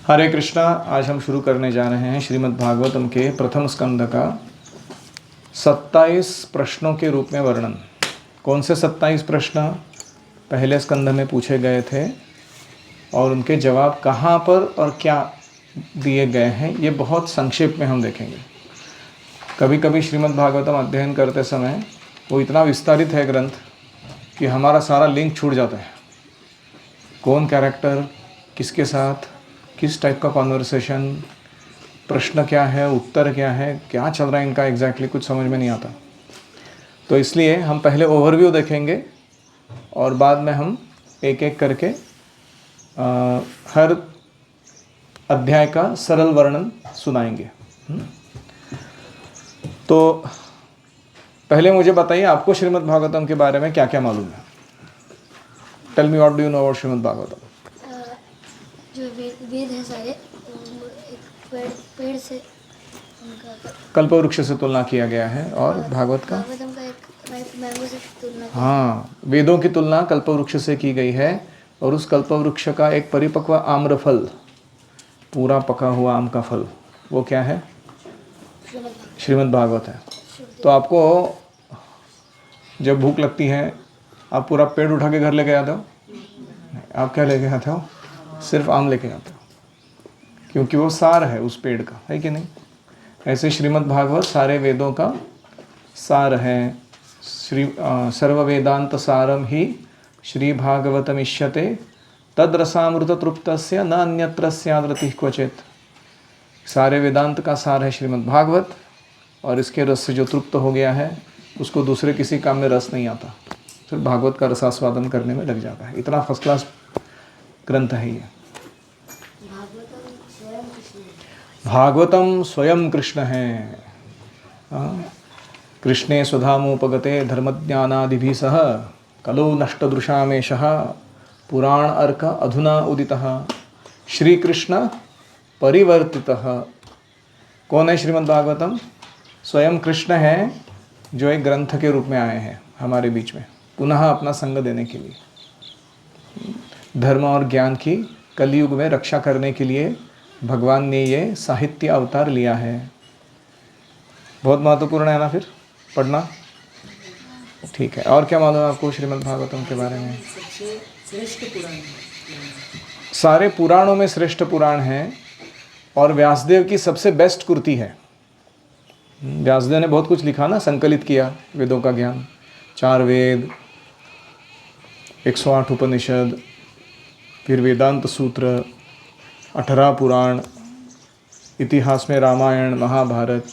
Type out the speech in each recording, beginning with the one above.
हरे कृष्णा। आज हम शुरू करने जा रहे हैं श्रीमद् भागवतम के प्रथम स्कंद का 27 प्रश्नों के रूप में वर्णन। कौन से 27 प्रश्न पहले स्कंद में पूछे गए थे और उनके जवाब कहाँ पर और क्या दिए गए हैं, ये बहुत संक्षेप में हम देखेंगे। कभी कभी श्रीमद् भागवतम अध्ययन करते समय वो इतना विस्तारित है ग्रंथ कि हमारा सारा लिंक छूट जाता है। कौन कैरेक्टर किसके साथ, किस टाइप का कॉन्वर्सेशन, प्रश्न क्या है, उत्तर क्या है, क्या चल रहा है इनका एग्जैक्टली कुछ समझ में नहीं आता। तो इसलिए हम पहले ओवरव्यू देखेंगे और बाद में हम एक एक करके हर अध्याय का सरल वर्णन सुनाएंगे। तो पहले मुझे बताइए, आपको श्रीमद् भागवतम के बारे में क्या क्या मालूम है? Tell me what do you know about Shrimad Bhagavatam. जो वेद है सारे एक पेड़ से उनका कल्पवृक्ष से तुलना किया गया है और भागवत का एक मैंगो से तुलना हाँ, वेदों की तुलना कल्पवृक्ष से की गई है और उस कल्पवृक्ष का एक परिपक्व आम्रफल, पूरा पका हुआ आम का फल, वो क्या है? श्रीमद् भागवत है। तो आपको जब भूख लगती है आप पूरा पेड़ उठा के घर लेके आते हो? आप क्या लेके आते हो? सिर्फ आम लेके आते हो, क्योंकि वो सार है उस पेड़ का, है कि नहीं? ऐसे श्रीमद् भागवत सारे वेदों का सार है। सर्व वेदांत सारम ही श्री भागवतमिष्यते तद्रसामृत तृप्तस्य न अन्यत्र स्याद्रतिः क्वचित्। सारे वेदांत का सार है श्रीमद् भागवत, और इसके रस से जो तृप्त हो गया है उसको दूसरे किसी काम में रस नहीं आता, सिर्फ भागवत का रसास्वादन करने में लग जाता है। इतना फर्स्ट क्लास ग्रंथ है ये। भागवतम स्वयं कृष्ण है। कृष्णे स्वधामोपगते धर्मज्ञानादिभिः सह कलो नष्टदृशामेशः पुराण अर्क अधुना उदितः श्री कृष्ण परिवर्तितः। कौन है श्रीमद् भागवतम? स्वयं कृष्ण है, जो एक ग्रंथ के रूप में आए हैं हमारे बीच में पुनः अपना संग देने के लिए, धर्म और ज्ञान की कलयुग में रक्षा करने के लिए भगवान ने ये साहित्य अवतार लिया है। बहुत महत्वपूर्ण है ना फिर पढ़ना? ठीक है। और क्या मालूम है आपको श्रीमद् भागवतम के बारे में? श्रेष्ठ पुराण, सारे पुराणों में श्रेष्ठ पुराण है और व्यासदेव की सबसे बेस्ट कृति है। व्यासदेव ने बहुत कुछ लिखा ना, संकलित किया वेदों का ज्ञान, 4 वेद, 108 उपनिषद, फिर वेदांत सूत्र, 18 पुराण, इतिहास में रामायण महाभारत,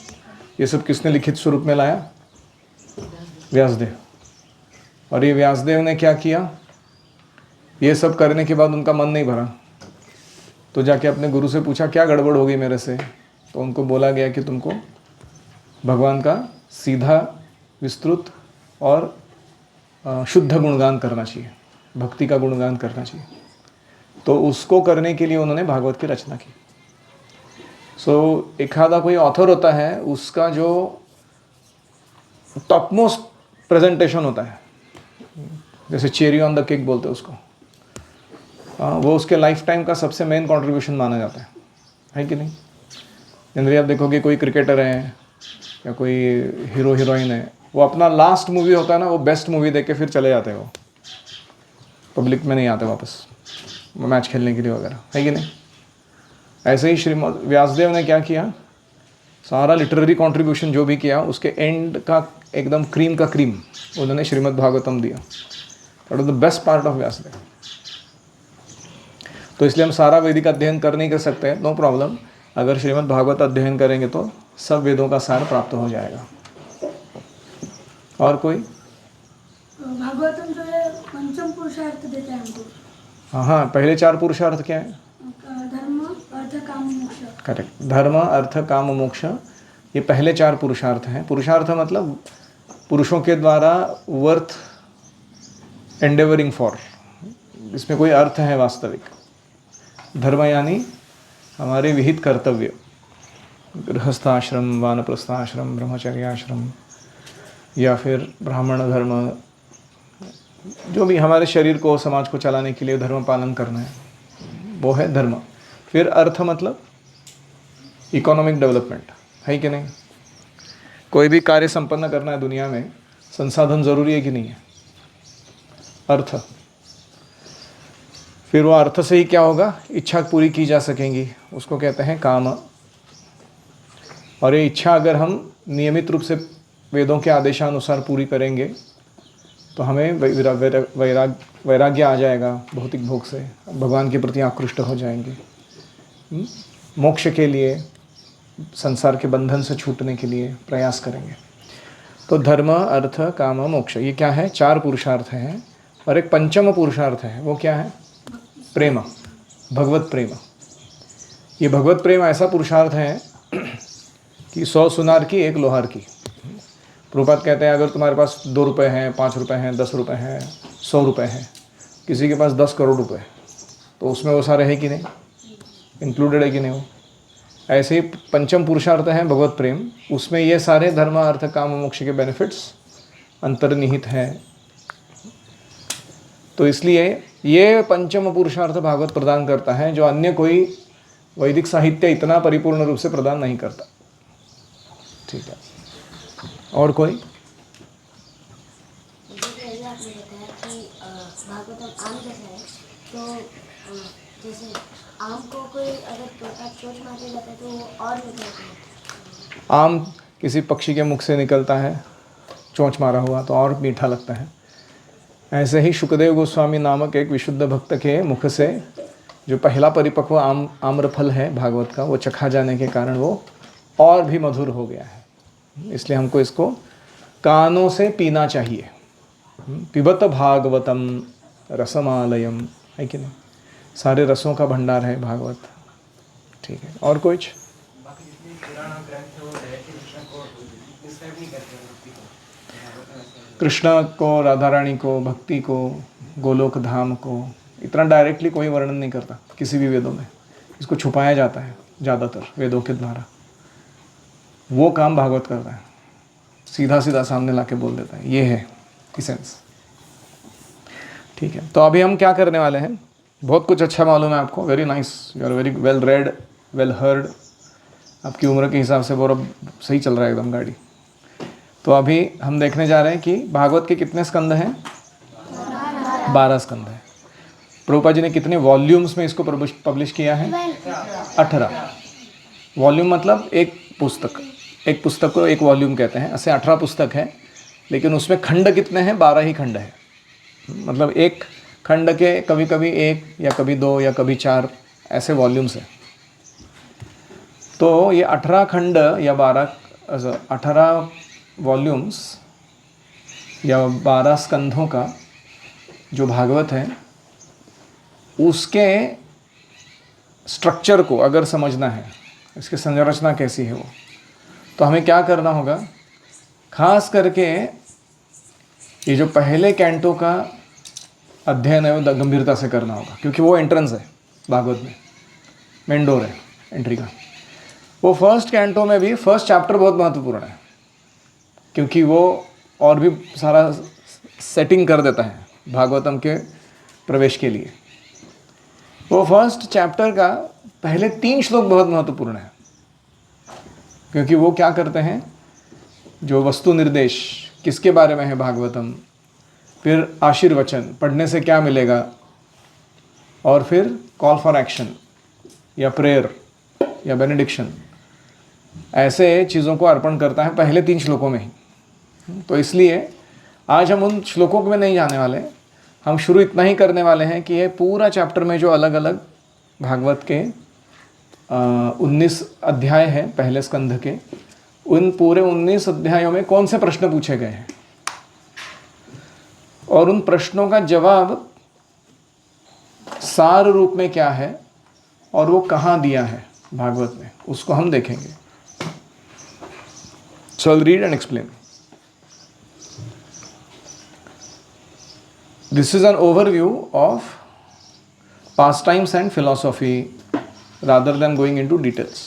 ये सब किसने लिखित स्वरूप में लाया? व्यासदेव। और ये व्यासदेव ने क्या किया? ये सब करने के बाद उनका मन नहीं भरा, तो जाके अपने गुरु से पूछा क्या गड़बड़ हो गई मेरे से? तो उनको बोला गया कि तुमको भगवान का सीधा, विस्तृत और शुद्ध गुणगान करना चाहिए, भक्ति का गुणगान करना चाहिए। तो उसको करने के लिए उन्होंने भागवत की रचना की। एखादा कोई ऑथर होता है, उसका जो टॉप मोस्ट प्रेजेंटेशन होता है, जैसे चेरी ऑन द केक बोलते हैं उसको, वो उसके लाइफ टाइम का सबसे मेन कंट्रीब्यूशन माना जाता है कि नहीं? जनरली आप देखोगे कोई क्रिकेटर है या कोई हीरो हीरोइन है, वो अपना लास्ट मूवी होता है ना, वो बेस्ट मूवी देख के फिर चले जाते हैं, वो पब्लिक में नहीं आते वापस मैच खेलने के लिए वगैरह, है कि नहीं? ऐसे ही श्रीमद् व्यासदेव ने क्या किया, सारा लिटरेरी कंट्रीब्यूशन जो भी किया उसके एंड का एकदम क्रीम का क्रीम उन्होंने श्रीमद् भागवतम दिया। That was the best part of Vyasadeva. तो इसलिए हम सारा वैदिक अध्ययन कर नहीं कर सकते, नो प्रॉब्लम। अगर श्रीमद् भागवत अध्ययन करेंगे तो सब वेदों का सार प्राप्त हो जाएगा। और कोई? भागवतम जो है पंचम पुरुषार्थ देता है हमको। हाँ, पहले 4 पुरुषार्थ क्या है? धर्म, अर्थ, काम, मोक्ष। करेक्ट। धर्म, अर्थ, काम, मोक्ष, ये पहले 4 पुरुषार्थ हैं। पुरुषार्थ मतलब पुरुषों के द्वारा वर्थ एंडेवरिंग फॉर, इसमें कोई अर्थ है वास्तविक। धर्म यानी हमारे विहित कर्तव्य, गृहस्थाश्रम, वानप्रस्थाश्रम, ब्रह्मचर्याश्रम, या फिर ब्राह्मण धर्म, जो भी हमारे शरीर को, समाज को चलाने के लिए धर्म पालन करना है, वो है धर्म। फिर अर्थ मतलब इकोनॉमिक डेवलपमेंट, है कि नहीं? कोई भी कार्य संपन्न करना है दुनिया में, संसाधन जरूरी है कि नहीं है? अर्थ। फिर वो अर्थ से ही क्या होगा? इच्छा पूरी की जा सकेंगी, उसको कहते हैं काम। और ये इच्छा अगर हम नियमित रूप से वेदों के आदेशानुसार पूरी करेंगे तो हमें वैराग्य आ जाएगा भौतिक भोग से, भगवान के प्रति आकृष्ट हो जाएंगे, मोक्ष के लिए, संसार के बंधन से छूटने के लिए प्रयास करेंगे। तो धर्म, अर्थ, काम, मोक्ष, ये क्या है? 4 पुरुषार्थ हैं। और एक पंचम पुरुषार्थ है, वो क्या है? प्रेम, भगवत प्रेम। ये भगवत प्रेम ऐसा पुरुषार्थ है कि 100 सुनार की 1 लोहार की। प्रभुपाद कहते हैं अगर तुम्हारे पास 2 रुपये हैं, 5 रुपये हैं, 10 रुपये हैं, 100 रुपये हैं, किसी के पास 10 करोड़ रुपये, तो उसमें वो सारे है कि नहीं? इंक्लूडेड है कि नहीं? वो ऐसे ही पंचम पुरुषार्थ है भगवत प्रेम, उसमें ये सारे धर्म, अर्थ, काम, मोक्ष के बेनिफिट्स अंतर्निहित हैं। तो इसलिए ये पंचम पुरुषार्थ भागवत प्रदान करता है, जो अन्य कोई वैदिक साहित्य इतना परिपूर्ण रूप से प्रदान नहीं करता। ठीक है, और कोई? मुझे पहले आपने बताया कि भागवतम आम जैसा है, तो जैसे आम को कोई अगर तोता चोंच मारने जाता है तो वो और मीठा होता है। आम किसी पक्षी के मुख से निकलता है चोंच मारा हुआ तो और मीठा लगता है। ऐसे ही शुकदेव गोस्वामी नामक एक विशुद्ध भक्त के मुख से जो पहला परिपक्व आम्रफल है भागवत का, वो चखा जाने के कारण वो और भी मधुर हो गया है। इसलिए हमको इसको कानों से पीना चाहिए। पिबत भागवतम रसमालयम, है कि नहीं? सारे रसों का भंडार है भागवत। ठीक है, और कुछ? बाकी जितने पुराण ग्रंथ है वो डायरेक्टली कृष्ण को डिस्क्राइब नहीं करते हैं भक्ति को, कृष्ण को, राधा रानी को, भक्ति को, गोलोक धाम को इतना डायरेक्टली कोई वर्णन नहीं करता किसी भी वेदों में। इसको छुपाया जाता है ज़्यादातर वेदों के द्वारा। वो काम भागवत करता है, सीधा सीधा सामने लाके बोल देता है, ये है इसेंस। ठीक है, तो अभी हम क्या करने वाले हैं? बहुत कुछ अच्छा मालूम है आपको, very nice, you are very well read, well heard. आपकी उम्र के हिसाब से बहुत सही चल रहा है एकदम गाड़ी। तो अभी हम देखने जा रहे हैं कि भागवत के कितने स्कंद हैं? 12 स्कंद हैं। प्रभुपाद जी ने कितने वॉल्यूम्स में इसको पब्लिश किया है? 18 वॉल्यूम, मतलब एक पुस्तक। एक पुस्तक को एक वॉल्यूम कहते हैं। ऐसे 18 पुस्तक है, लेकिन उसमें खंड कितने हैं? 12 ही खंड है। मतलब एक खंड के कभी कभी 1 या कभी 2 या कभी 4 ऐसे वॉल्यूम्स हैं। तो ये 18 खंड या 18 वॉल्यूम्स या 12 स्कंधों का जो भागवत है, उसके स्ट्रक्चर को अगर समझना है, इसकी संरचना कैसी है वो, तो हमें क्या करना होगा? खास करके ये जो पहले कैंटो का अध्ययन है वो गंभीरता से करना होगा, क्योंकि वो एंट्रेंस है भागवत में, मेन डोर है एंट्री का। वो फर्स्ट कैंटो में भी फर्स्ट चैप्टर बहुत महत्वपूर्ण है, क्योंकि वो और भी सारा सेटिंग कर देता है भागवतम के प्रवेश के लिए। वो फर्स्ट चैप्टर का पहले 3 श्लोक बहुत महत्वपूर्ण है, क्योंकि वो क्या करते हैं? जो वस्तु निर्देश किसके बारे में है भागवतम, फिर आशीर्वचन पढ़ने से क्या मिलेगा, और फिर कॉल फॉर एक्शन या प्रेयर या बेनेडिक्शन, ऐसे चीज़ों को अर्पण करता है पहले 3 श्लोकों में ही। तो इसलिए आज हम उन श्लोकों में नहीं जाने वाले, हम शुरू इतना ही करने वाले हैं कि ये पूरा चैप्टर में जो अलग अलग भागवत के 19 अध्याय हैं पहले स्कंध के, उन पूरे 19 अध्यायों में कौन से प्रश्न पूछे गए हैं और उन प्रश्नों का जवाब सार रूप में क्या है और वो कहाँ दिया है भागवत में, उसको हम देखेंगे। So I'll read and explain. This is an overview of pastimes and philosophy rather than going into details.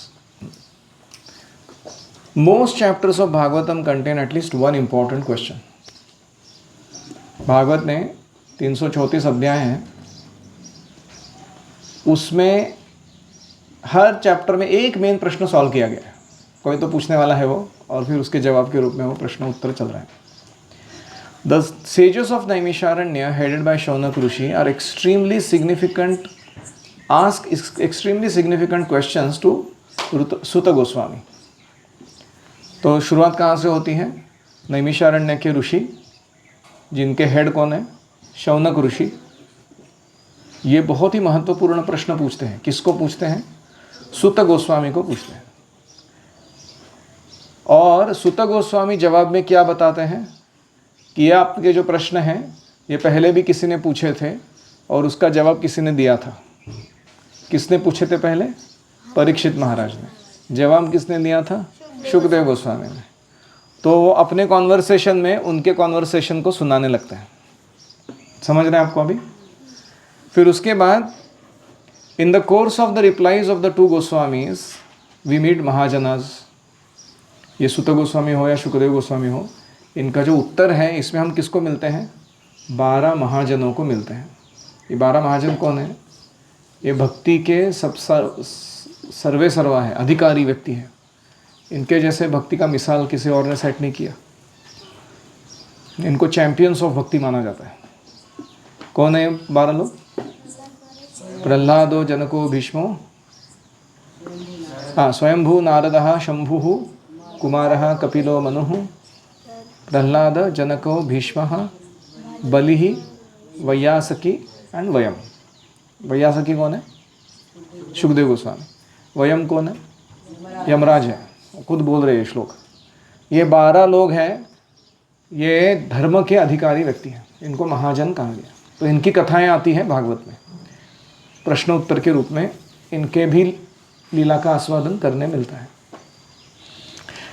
Most chapters of Bhagavatam contain at least one important question. Bhagavat में 334 अध्याय हैं, उसमें हर चैप्टर में एक मेन प्रश्न सॉल्व किया गया है, कोई तो पूछने वाला है वो, और फिर उसके जवाब के रूप में वो प्रश्न उत्तर चल रहा है। The sages of Naimisharanya, headed by Shaunak Rishi, are extremely significant questions to Suta Goswami. तो शुरुआत कहाँ से होती है? नैमिषारण्य के ऋषि, जिनके हेड कौन है? शौनक ऋषि। ये बहुत ही महत्वपूर्ण प्रश्न पूछते हैं। किसको पूछते हैं? सुत गोस्वामी को पूछते हैं। और सुत गोस्वामी जवाब में क्या बताते हैं कि ये आपके जो प्रश्न हैं ये पहले भी किसी ने पूछे थे और उसका जवाब किसी ने दिया था। किसने पूछे थे पहले? परीक्षित महाराज ने। जवाब किसने दिया था? शुकदेव गोस्वामी ने। तो वो अपने कॉन्वर्सेशन में उनके कॉन्वर्सेशन को सुनाने लगते हैं। समझ रहे हैं आपको अभी? फिर उसके बाद in the course of the replies of the two Goswamis we meet Mahajanas. ये सुत गोस्वामी हो या शुकदेव गोस्वामी हो, इनका जो उत्तर है इसमें हम किसको मिलते हैं? 12 महाजनों को मिलते हैं। ये 12 महाजन कौन है? ये भक्ति के सब सर्वे सर्वा है, अधिकारी व्यक्ति है। इनके जैसे भक्ति का मिसाल किसी और ने सेट नहीं किया। इनको चैंपियंस ऑफ भक्ति माना जाता है। कौन है 12 लोग? प्रहलादो जनको भीष्मो, स्वयंभू नारदः शंभुः कुमारः कपिलो मनुः, प्रहलाद जनको भीष्मः बलिः वैयासकी एंड वयम। वैयासकी कौन है? शुकदेव गोस्वामी। वयम कौन है? यमराज है, खुद बोल रहे हैं श्लोक। ये 12 लोग हैं, ये धर्म के अधिकारी व्यक्ति हैं, इनको महाजन कहा गया। तो इनकी कथाएं आती हैं भागवत में प्रश्न उत्तर के रूप में। इनके भी लीला का आस्वादन करने मिलता है।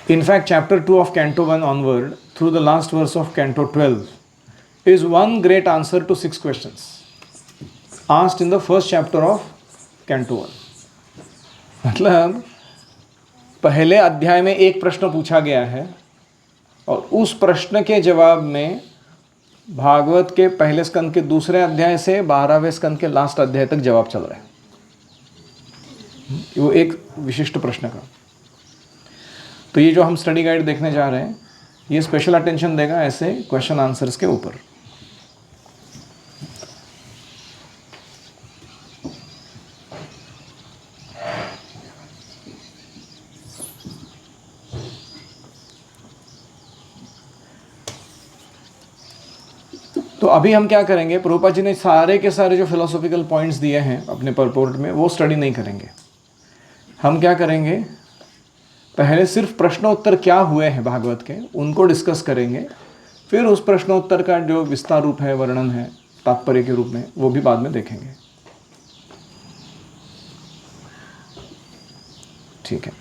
In fact, chapter 2 of Canto 1 onward, through the last verse of Canto 12, is one great answer to 6 questions asked in the first chapter of Canto 1. मतलब पहले अध्याय में एक प्रश्न पूछा गया है और उस प्रश्न के जवाब में भागवत के पहले स्कंद के दूसरे अध्याय से 12वें स्कंद के लास्ट अध्याय तक जवाब चल रहा है। वो एक विशिष्ट प्रश्न का। तो ये जो हम स्टडी गाइड देखने जा रहे हैं ये स्पेशल अटेंशन देगा ऐसे क्वेश्चन आंसर्स के ऊपर। तो अभी हम क्या करेंगे, प्रभुपाद जी ने सारे के सारे जो फिलोसॉफिकल पॉइंट्स दिए हैं अपने परपोर्ट में वो स्टडी नहीं करेंगे। हम क्या करेंगे, पहले सिर्फ प्रश्नोत्तर क्या हुए हैं भागवत के उनको डिस्कस करेंगे, फिर उस प्रश्नोत्तर का जो विस्तार रूप है, वर्णन है तात्पर्य के रूप में, वो भी बाद में देखेंगे। ठीक है।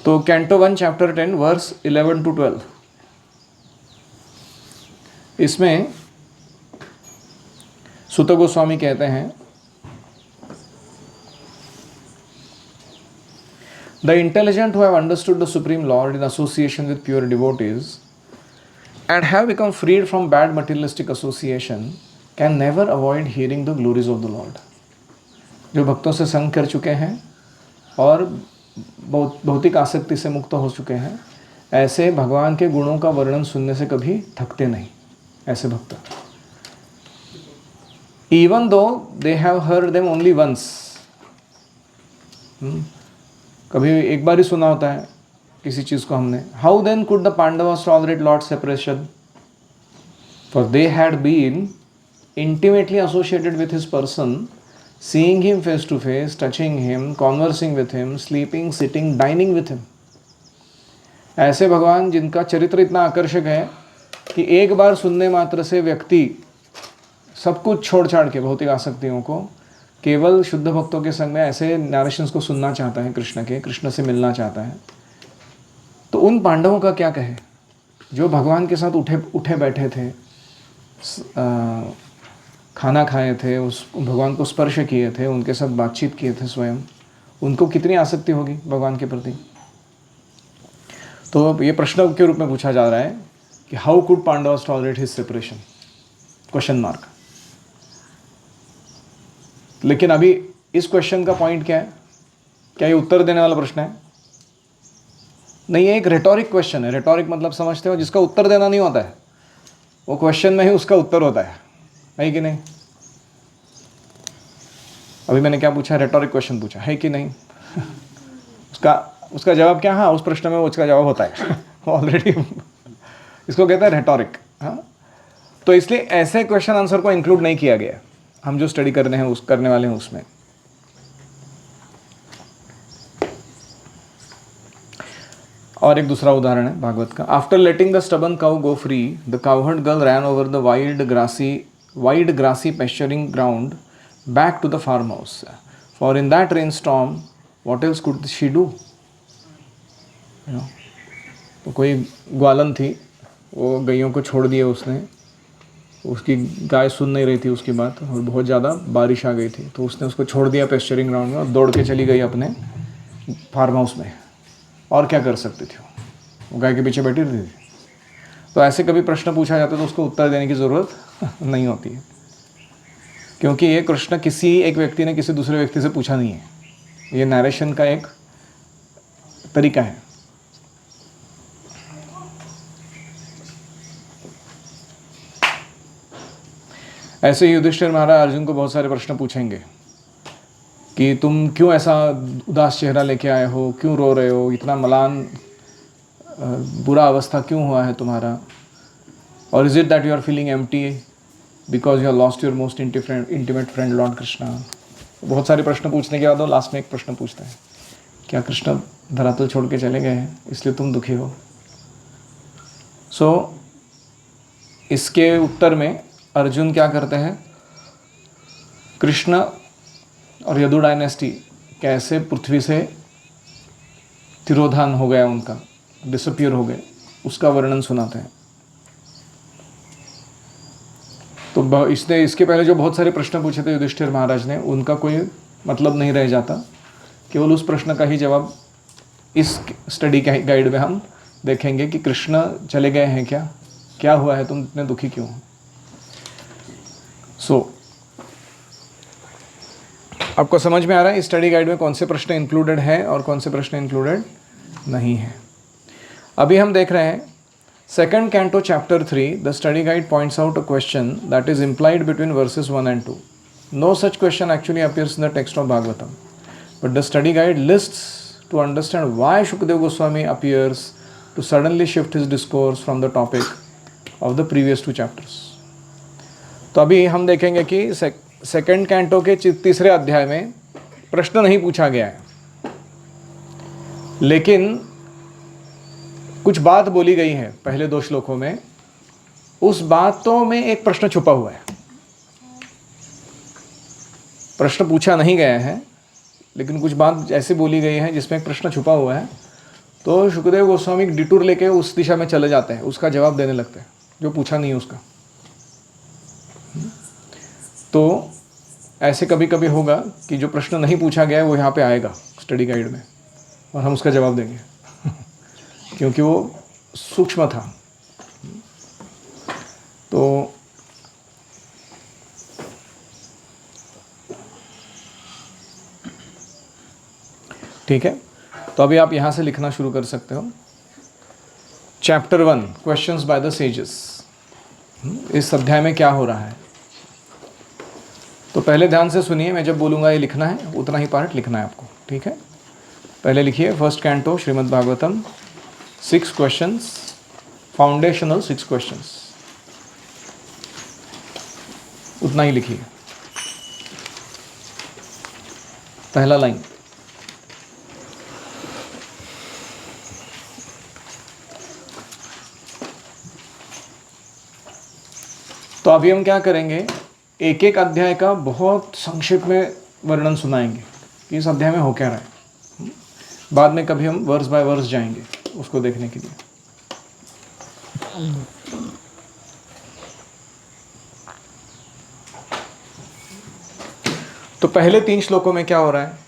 तो कैंटो 1 चैप्टर 10 वर्स 11 to 12, इसमें सुत गोस्वामी कहते हैं, The intelligent who have understood the Supreme Lord in association with pure devotees and have become freed from bad materialistic association can never avoid hearing the glories of the Lord. जो भक्तों से संग कर चुके हैं और भौतिक आसक्ति से मुक्त हो चुके हैं, ऐसे भगवान के गुणों का वर्णन सुनने से कभी थकते नहीं। ऐसे भक्त, even though they have heard them only once, कभी एक बार ही सुना होता है किसी चीज़ को हमने। How then could the Pandavas tolerate Lord's separation? For they had been intimately associated with his person, seeing him face to face, touching him, conversing with him, sleeping, sitting, dining with him. ऐसे भगवान जिनका चरित्र इतना आकर्षक है कि एक बार सुनने मात्र से व्यक्ति सब कुछ छोड़ छाड़ के भौतिक आसक्तियों को केवल शुद्ध भक्तों के संग में ऐसे नरेशंस को सुनना चाहता है, कृष्ण से मिलना चाहता है। तो उन पांडवों का क्या कहे जो भगवान के साथ उठे बैठे थे, खाना खाए थे, उस भगवान को स्पर्श किए थे, उनके साथ बातचीत किए थे स्वयं, उनको कितनी आसक्ति होगी भगवान के प्रति। तो ये प्रश्न के रूप में पूछा जा रहा है कि how could Pandavas tolerate his separation, question mark. लेकिन अभी इस क्वेश्चन का पॉइंट क्या है? क्या ये उत्तर देने वाला प्रश्न है? नहीं, ये एक रेटोरिक क्वेश्चन है। रेटोरिक मतलब समझते हो, जिसका उत्तर देना नहीं होता है, वो क्वेश्चन में ही उसका उत्तर होता है कि नहीं? अभी मैंने क्या पूछा? रेटोरिक क्वेश्चन पूछा है कि नहीं? उसका जवाब क्या? हाँ, उस प्रश्न में उसका जवाब होता है ऑलरेडी। इसको कहते हैं रेटोरिक। हाँ, तो इसलिए ऐसे क्वेश्चन आंसर को इंक्लूड नहीं किया गया हम जो स्टडी करने वाले हैं उसमें। और एक दूसरा उदाहरण है भागवत का। After letting the stubborn cow go free, the cowherd girl ran over the wide grassy pasturing ground back to the farm house, for in that rain storm what else could she do? तो कोई ग्वालन थी, वो गैयों को छोड़ दिया उसने, उसकी गाय सुन नहीं रही थी उसकी बात, और बहुत ज़्यादा बारिश आ गई थी, तो उसने उसको छोड़ दिया पेस्चरिंग ग्राउंड में और दौड़ के चली गई अपने फार्म हाउस में। और क्या कर सकती थी वो गाय के पीछे बैठी रहती थी। तो ऐसे कभी प्रश्न पूछा जाता है तो उसको उत्तर देने की ज़रूरत नहीं होती है, क्योंकि ये प्रश्न किसी एक व्यक्ति ने किसी दूसरे व्यक्ति से पूछा नहीं है। ये नरेशन का एक तरीका है। ऐसे ही युधिष्ठिर महाराज अर्जुन को बहुत सारे प्रश्न पूछेंगे कि तुम क्यों ऐसा उदास चेहरा लेके आए हो, क्यों रो रहे हो, इतना मलान बुरा अवस्था क्यों हुआ है तुम्हारा, और is it that you are feeling empty because you are lost your most intimate friend Lord Krishna. बहुत सारे प्रश्न पूछने के बाद वो लास्ट में एक प्रश्न पूछता है, क्या कृष्ण धरातल छोड़ के चले गए हैं इसलिए तुम दुखी हो? सो इसके उत्तर में अर्जुन क्या करते हैं, कृष्ण और यदु डायनेस्टी कैसे पृथ्वी से तिरोधान हो गया, उनका डिसअपियर हो गए, उसका वर्णन सुनाते हैं। तो इसके पहले जो बहुत सारे प्रश्न पूछे थे युधिष्ठिर महाराज ने, उनका कोई मतलब नहीं रह जाता, केवल उस प्रश्न का ही जवाब इस स्टडी के गाइड में हम देखेंगे कि कृष्ण चले गए हैं क्या हुआ है, तुम इतने दुखी क्यों हो? आपको समझ में आ रहा है इस स्टडी गाइड में कौन से प्रश्न इंक्लूडेड है और कौन से प्रश्न इंक्लूडेड नहीं है? अभी हम देख रहे हैं second canto chapter 3। The study guide points out a question that is implied between verses 1 and 2. No such question actually appears in the text of Bhagavatam, but the study guide lists to understand why Shukadeva Goswami appears to suddenly shift his discourse from the topic of the previous 2 chapters. तो अभी हम देखेंगे कि second canto के तीसरे अध्याय में प्रश्न नहीं पूछा गया है, लेकिन कुछ बात बोली गई है पहले 2 श्लोकों में। उस बातों में एक प्रश्न छुपा हुआ है। प्रश्न पूछा नहीं गया है, लेकिन कुछ बात ऐसी बोली गई है जिसमें एक प्रश्न छुपा हुआ है। तो शुकदेव गोस्वामी डिटूर लेके उस दिशा में चले जाते हैं, उसका जवाब देने लगते हैं जो पूछा नहीं है उसका। तो ऐसे कभी कभी होगा कि जो प्रश्न नहीं पूछा गया है वो यहाँ पे आएगा स्टडी गाइड में, और हम उसका जवाब देंगे क्योंकि वो सूक्ष्म था। तो ठीक है, तो अभी आप यहाँ से लिखना शुरू कर सकते हो। Chapter 1 questions by the sages. इस अध्याय में क्या हो रहा है? तो पहले ध्यान से सुनिए, मैं जब बोलूँगा ये लिखना है उतना ही पार्ट लिखना है आपको, ठीक है? पहले लिखिए first canto Shrimad Bhagavatam 6 questions, foundational 6 questions, उतना ही लिखिए। पहला लाइन, तो अभी हम क्या करेंगे, एक एक अध्याय का बहुत संक्षेप में वर्णन सुनाएंगे कि इस अध्याय में हो क्या रहा है। बाद में कभी हम वर्स बाय वर्स जाएंगे उसको देखने के लिए। तो पहले 3 श्लोकों में क्या हो रहा है?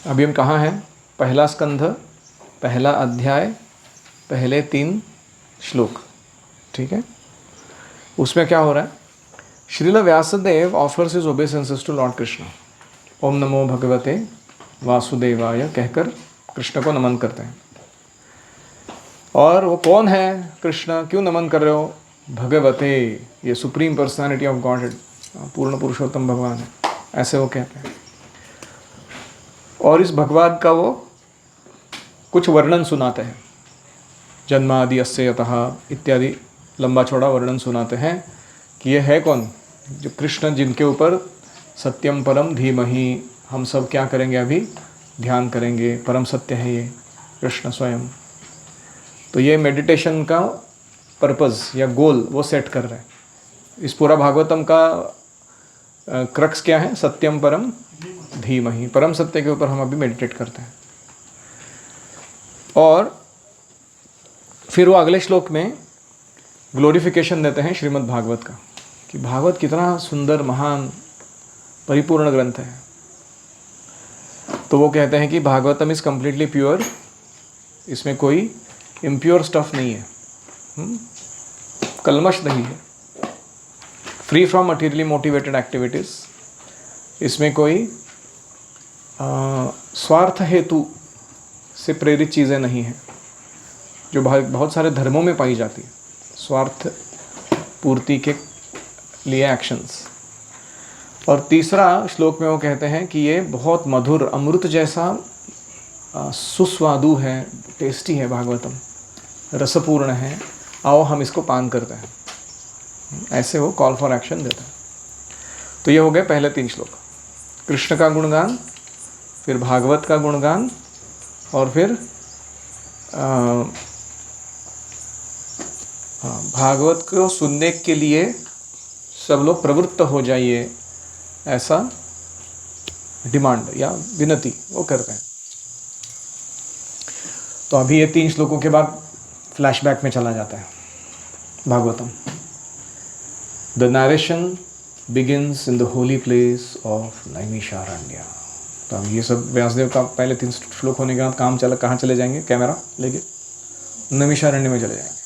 अभी हम कहाँ हैं? पहला स्कंध, पहला अध्याय, पहले 3 श्लोक, ठीक है? उसमें क्या हो रहा है? Srila Vyasadeva offers his obeisances to Lord Krishna. ओम नमो भगवते वासुदेवाय कहकर कृष्ण को नमन करते हैं। और वो कौन है कृष्ण, क्यों नमन कर रहे हो? भगवते, ये सुप्रीम पर्सनालिटी ऑफ गॉड, पूर्ण पुरुषोत्तम भगवान है, ऐसे वो कहते हैं। और इस भगवान का वो कुछ वर्णन सुनाते हैं, जन्मादि अस्य यतः इत्यादि लंबा चौड़ा वर्णन सुनाते हैं कि ये है कौन, जो कृष्ण जिनके ऊपर सत्यम परम धीमहि, हम सब क्या करेंगे अभी, ध्यान करेंगे, परम सत्य है ये कृष्ण स्वयं। तो ये मेडिटेशन का पर्पस या गोल वो सेट कर रहे हैं। इस पूरा भागवतम का क्रक्स क्या है? सत्यम परम धीमहि, परम सत्य के ऊपर हम अभी मेडिटेट करते हैं। और फिर वो अगले श्लोक में ग्लोरिफिकेशन देते हैं श्रीमद् भागवत का, कि भागवत कितना सुंदर, महान, परिपूर्ण ग्रंथ है। तो वो कहते हैं कि भागवतम इज कम्प्लीटली प्योर, इसमें कोई इम्प्योर स्टफ नहीं है, कलमश नहीं है, free from materially motivated activities, इसमें कोई स्वार्थ हेतु से प्रेरित चीज़ें नहीं हैं, जो बहुत सारे धर्मों में पाई जाती है, स्वार्थ पूर्ति के लिए एक्शंस। और तीसरा श्लोक में वो कहते हैं कि ये बहुत मधुर, अमृत जैसा सुस्वादु है, टेस्टी है भागवतम, रसपूर्ण है, आओ हम इसको पान करते हैं, ऐसे वो कॉल फॉर एक्शन देते हैं। तो ये हो गए पहले 3 श्लोक, कृष्ण का गुणगान, फिर भागवत का गुणगान, और फिर भागवत को सुनने के लिए सब लोग प्रवृत्त हो जाइए, ऐसा डिमांड या विनती वो करते हैं। तो अभी ये 3 श्लोकों के बाद फ्लैशबैक में चला जाता है Bhagavatam. The narration begins in the holy place of Naimisharanya. तो अब ये सब व्यासदेव का पहले 3 श्लोक होने के बाद कहाँ चले जाएंगे, कैमरा लेके नैमिषारण्य में चले जाएंगे।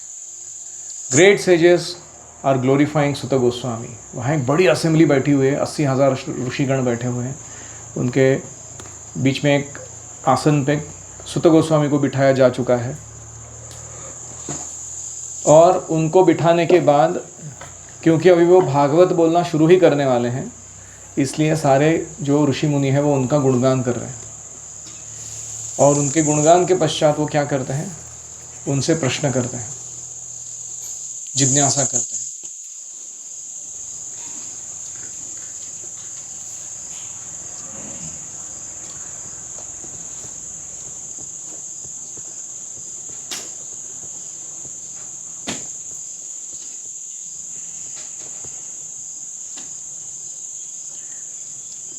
ग्रेट सेजेस आर ग्लोरीफाइंग सुत गोस्वामी। वहाँ एक बड़ी असेंबली बैठी हुई है, 80,000 ऋषिगण बैठे हुए हैं, उनके बीच में एक आसन पे सुत गोस्वामी को बिठाया जा चुका है। और उनको बिठाने के बाद, क्योंकि अभी वो भागवत बोलना शुरू ही करने वाले हैं, इसलिए सारे जो ऋषि मुनि हैं वो उनका गुणगान कर रहे हैं। और उनके गुणगान के पश्चात वो क्या करते हैं, उनसे प्रश्न करते हैं, जिज्ञासा करते हैं।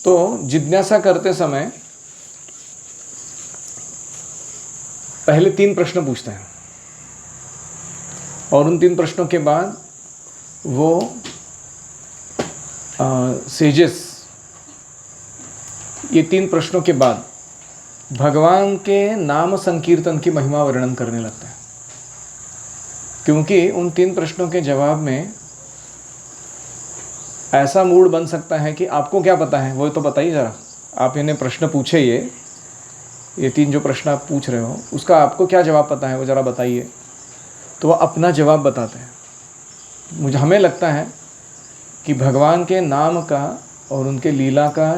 तो जिज्ञासा करते समय पहले 3 प्रश्न पूछते हैं, और उन 3 प्रश्नों के बाद वो सेजेस ये 3 प्रश्नों के बाद भगवान के नाम संकीर्तन की महिमा वर्णन करने लगते हैं। क्योंकि उन 3 प्रश्नों के जवाब में ऐसा मूड बन सकता है कि आपको क्या पता है, वो तो बताइए ज़रा, आप इन्हें प्रश्न पूछे, ये 3 जो प्रश्न आप पूछ रहे हो उसका आपको क्या जवाब पता है, वो ज़रा बताइए। तो वो अपना जवाब बताते हैं। हमें लगता है कि भगवान के नाम का और उनके लीला का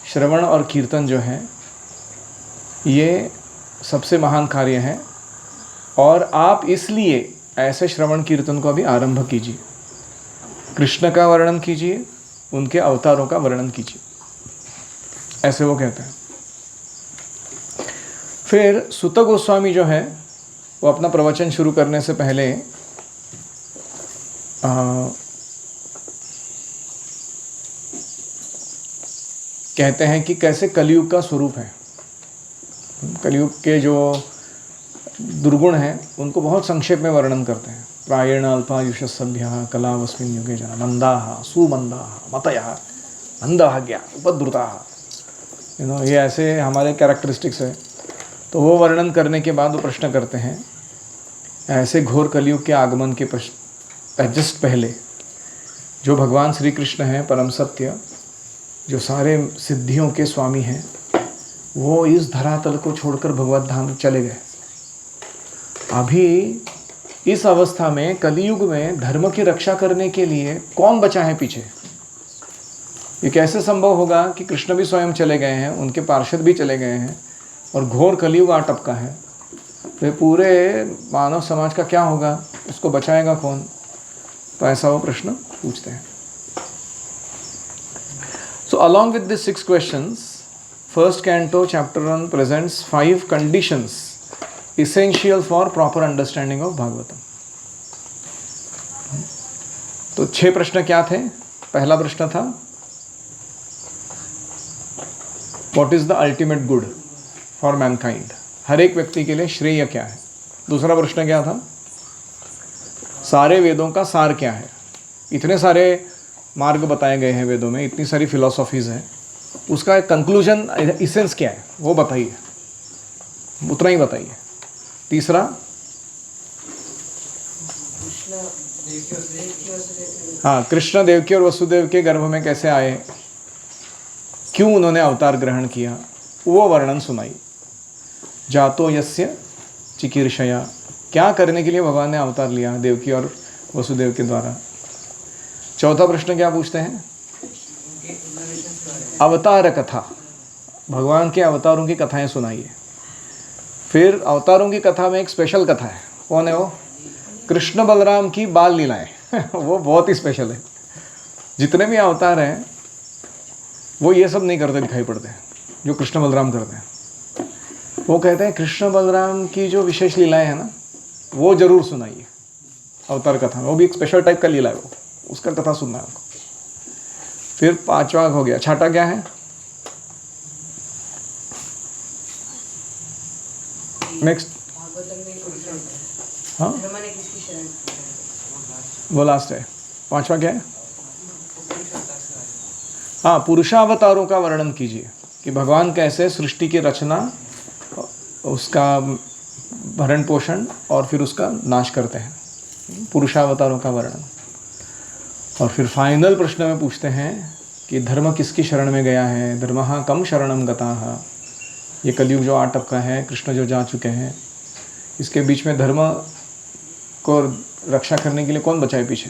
श्रवण और कीर्तन जो है ये सबसे महान कार्य है, और आप इसलिए ऐसे श्रवण कीर्तन को अभी आरंभ कीजिए, कृष्ण का वर्णन कीजिए, उनके अवतारों का वर्णन कीजिए, ऐसे वो कहते हैं। फिर सुत गोस्वामी जो है वो अपना प्रवचन शुरू करने से पहले कहते हैं कि कैसे कलयुग का स्वरूप है। कलयुग के जो दुर्गुण हैं उनको बहुत संक्षेप में वर्णन करते हैं। प्रायेण अल्पायुषसभ्यः कलावस्मिन् युगे जना मंदाः सुमंदाः मतयः अंधः ज्ञान उपद्रुताः। ये ऐसे हमारे कैरेक्टरिस्टिक्स है। तो वो वर्णन करने के बाद वो प्रश्न करते हैं, ऐसे घोर कलयुग के आगमन के जस्ट पहले जो भगवान श्री कृष्ण हैं परम सत्य, जो सारे सिद्धियों के स्वामी हैं, वो इस धरातल को छोड़कर भगवत धाम चले गए। अभी इस अवस्था में कलयुग में धर्म की रक्षा करने के लिए कौन बचा है पीछे? ये कैसे संभव होगा कि कृष्ण भी स्वयं चले गए हैं, उनके पार्षद भी चले गए हैं और घोर कलयुग आ टपका है? तो पूरे मानव समाज का क्या होगा? उसको बचाएगा कौन? तो ऐसा वो प्रश्न पूछते हैं। So along with these 6 questions, first canto chapter 1 presents 5 conditions essential for proper understanding of Bhagavatam. तो 6 प्रश्न क्या थे? पहला प्रश्न था What is the ultimate good for mankind? हर एक व्यक्ति के लिए श्रेय क्या है? दूसरा प्रश्न क्या था? सारे वेदों का सार क्या है? इतने सारे मार्ग बताए गए हैं वेदों में, इतनी सारी फिलॉसफीज़ हैं, उसका कंक्लूजन इसेंस क्या है वो बताइए, उतना ही बताइए। तीसरा, हाँ, कृष्ण देवकी और वसुदेव के गर्भ में कैसे आए, क्यों उन्होंने अवतार ग्रहण किया, वो वर्णन सुनाई। जातो यस्य चिकीर्षया, क्या करने के लिए भगवान ने अवतार लिया देवकी और वसुदेव के द्वारा। चौथा प्रश्न क्या पूछते हैं? अवतार कथा, भगवान के अवतारों की कथाएं सुनाइए। फिर अवतारों की कथा में एक स्पेशल कथा है, कौन है वो? कृष्ण बलराम की बाल लीलाएं वो बहुत ही स्पेशल है। जितने भी अवतार हैं वो ये सब नहीं करते दिखाई पड़ते हैं जो कृष्ण बलराम करते हैं। वो कहते हैं कृष्ण बलराम की जो विशेष लीलाएं हैं ना, वो जरूर सुनाइए अवतार कथा में। वो भी एक स्पेशल टाइप का लीला है, वो उसका कथा सुनना है आपको। फिर पांचवा हो गया, छठा क्या है? नेक्स्ट, हाँ वो लास्ट है। पांचवा क्या है? हाँ, पुरुषावतारों का वर्णन कीजिए कि भगवान कैसे सृष्टि की रचना, उसका भरण पोषण और फिर उसका नाश करते हैं, पुरुषावतारों का वर्णन। और फिर फाइनल प्रश्न में पूछते हैं कि धर्म किसकी शरण में गया है, धर्मः कम शरणम गताः। ये कलयुग जो आ टपका है, कृष्ण जो जा चुके हैं, इसके बीच में धर्म को रक्षा करने के लिए कौन बचा है पीछे।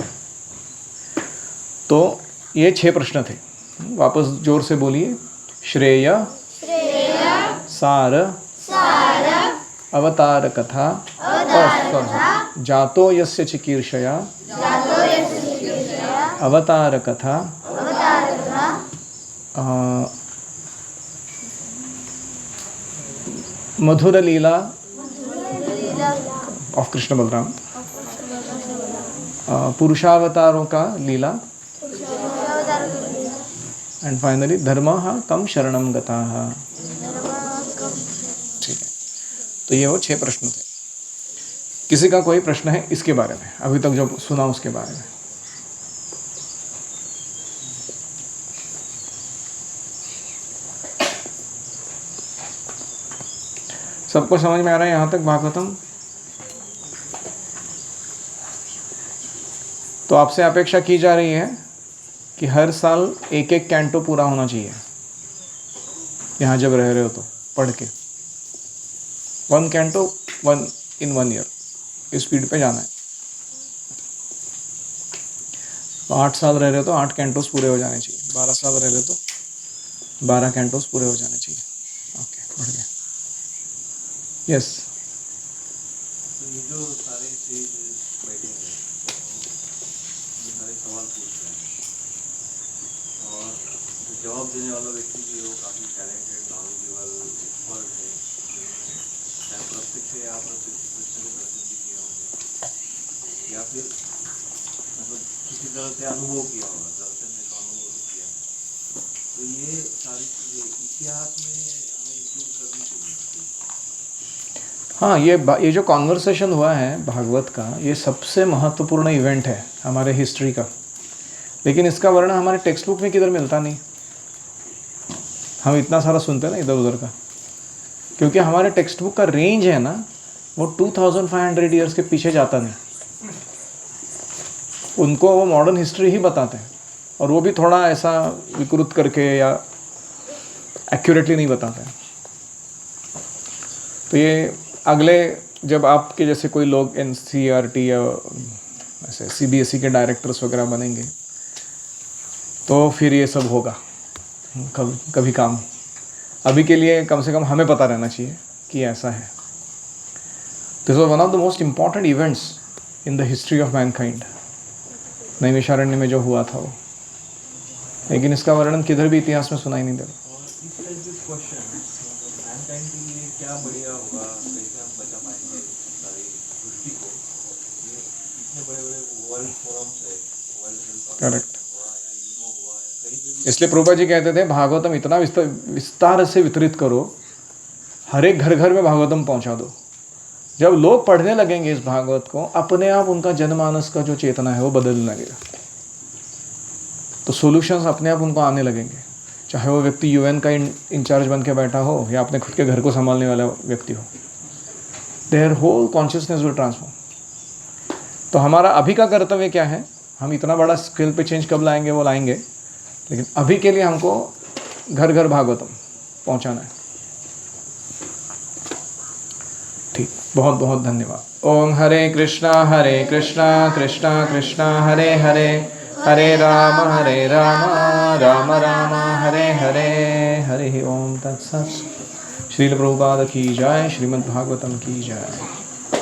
तो ये 6 प्रश्न थे। वापस जोर से बोलिए। श्रेय, सार, अवतार कथा, जातो यस्य चिकीर्षया, अवतार कथा, मधुर लीला ऑफ कृष्ण बलराम, पुरुषावतारों का लीला, एंड फाइनली धर्मः कम शरणम गताः। ठीक है, तो ये वो 6 प्रश्न थे। किसी का कोई प्रश्न है इसके बारे में, अभी तक जो सुना उसके बारे में? सबको समझ में आ रहा है यहाँ तक भागवतम? तो आपसे अपेक्षा की जा रही है कि हर साल एक कैंटो पूरा होना चाहिए यहाँ जब रह रहे हो तो पढ़ के। 1 कैंटो 1 in 1 year, इस स्पीड पे जाना है। तो 8 साल रह रहे हो तो 8 कैंटोस पूरे हो जाने चाहिए, 12 साल रह रहे हो तो 12 कैंटोस पूरे हो जाने चाहिए। ओके, बढ़ गया। यस, ये जो सारे बैठे हैं, ये सारे सवाल पूछ रहे हैं और जवाब देने वाला व्यक्ति भी वो काफ़ी टैलेंटेड, नॉलेजेबल, एक्सपर्ट है, चाहे प्रत्यक्ष या अप्रत्यक्ष कृष्ण के दर्शन भी किए होंगे या फिर मतलब किसी तरह से अनुभव किया होगा, दर्शन में तो अनुभव किया है। तो ये सारी चीज़ें इतिहास में हमें इंक्लूड करनी चाहिए। हाँ, ये जो कॉन्वर्सेशन हुआ है भागवत का, ये सबसे महत्वपूर्ण इवेंट है हमारे हिस्ट्री का, लेकिन इसका वर्णन हमारे टेक्स्ट बुक में किधर मिलता नहीं। हम इतना सारा सुनते हैं ना इधर उधर का, क्योंकि हमारे टेक्स्ट बुक का रेंज है ना वो 2500 ईयर्स के पीछे जाता नहीं, उनको वो मॉडर्न हिस्ट्री ही बताते हैं, और वो भी थोड़ा ऐसा विकृत करके या एक्यूरेटली नहीं बताते हैं। तो ये अगले जब आपके जैसे कोई लोग NCERT या ऐसे CBSE के डायरेक्टर्स वगैरह बनेंगे तो फिर ये सब होगा कभी काम। अभी के लिए कम से कम हमें पता रहना चाहिए कि ऐसा है। This was one of the most important events in the history of Mankind, Naimisharanya में जो हुआ था वो, लेकिन इसका वर्णन किधर भी इतिहास में सुनाई नहीं दे रहा। और इस तरह के क्वेश्चन मैनकाइंड के लिए क्या बढ़िया होगा, कैसे हम बचा पाएंगे सारी सृष्टि को, ये इतने बड़े बड़े वर्ल्ड फोरम्स है, वर्ल्ड हेल्थ करेक्ट। हुआ या यूनो हुआ या कहीं पे भी, इसलिए प्रभुपाद जी कहते थे भागवतम इतना विस्तार से वितरित करो, हर एक घर घर में भागवतम पहुंचा दो। जब लोग पढ़ने लगेंगे इस भागवत को, अपने आप उनका जनमानस का जो चेतना है वो बदलने लगेगा, तो सॉल्यूशंस अपने आप उनको आने लगेंगे। चाहे वो व्यक्ति UN का इंचार्ज बन के बैठा हो या अपने खुद के घर को संभालने वाला व्यक्ति हो, their whole consciousness will transform. तो हमारा अभी का कर्तव्य क्या है? हम इतना बड़ा स्केल पे चेंज कब लाएंगे वो लाएंगे, लेकिन अभी के लिए हमको घर घर भागवतम पहुंचाना है। ठीक, बहुत बहुत धन्यवाद। ओम हरे कृष्णा कृष्णा कृष्णा हरे हरे, हरे राम राम राम हरे हरे, हरे ओम तत्सत्। श्रील प्रभुपाद की जय, श्रीमद् भागवतम की जय।